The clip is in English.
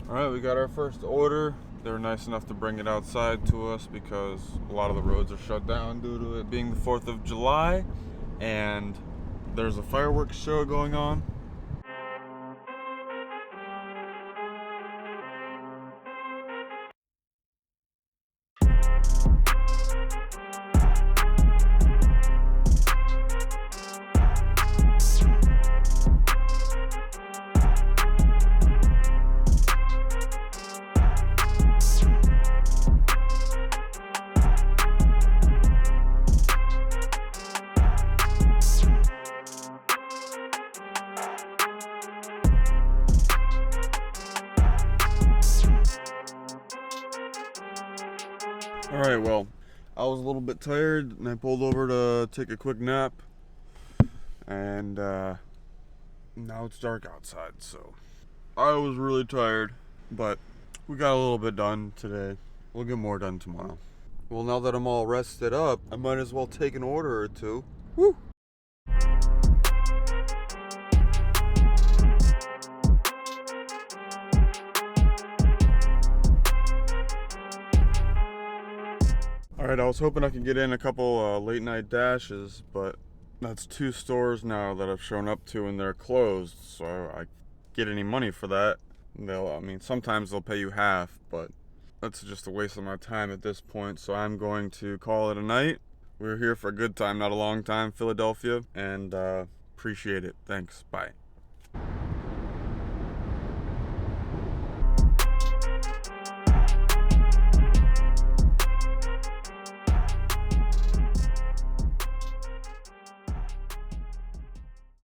All right, we got our first order. They were nice enough to bring it outside to us because a lot of the roads are shut down due to it being the 4th of July, and there's a fireworks show going on. All right, well, I was a little bit tired and I pulled over to take a quick nap, and now it's dark outside, so I was really tired, but we got a little bit done today. We'll get more done tomorrow. Well, now that I'm all rested up, I might as well take an order or two. Woo! Alright, I was hoping I could get in a couple late night dashes, but that's 2 stores now that I've shown up to and they're closed, so I get any money for that. Sometimes they'll pay you half, but that's just a waste of my time at this point, so I'm going to call it a night. We're here for a good time, not a long time, Philadelphia, and appreciate it. Thanks. Bye.